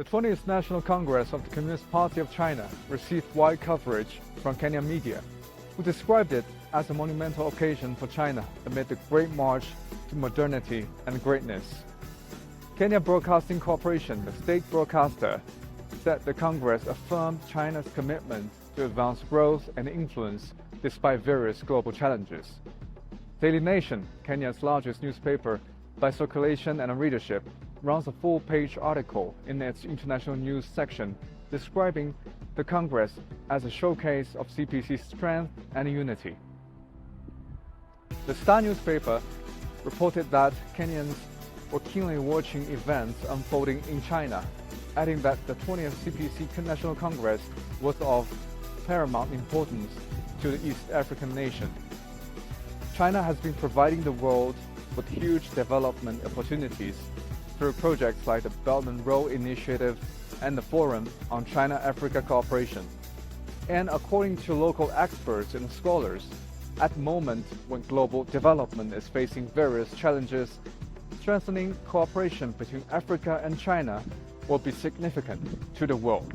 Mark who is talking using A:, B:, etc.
A: The 20th National Congress of the Communist Party of China received wide coverage from Kenyan media, who described it as a monumental occasion for China amid the Great March to modernity and greatness. Kenya Broadcasting Corporation, the state broadcaster, said the Congress affirmed China's commitment to advance growth and influence despite various global challenges. Daily Nation, Kenya's largest newspaper by circulation and readership, runs a full-page article in its international news section describing the Congress as a showcase of CPC's strength and unity. The Star newspaper reported that Kenyans were keenly watching events unfolding in China, adding that the 20th CPC National Congress was of paramount importance to the East African nation. China has been providing the world with huge development opportunities through projects like the Belt and Road Initiative and the Forum on China-Africa Cooperation. And according to local experts and scholars, at the moment when global development is facing various challenges, strengthening cooperation between Africa and China will be significant to the world.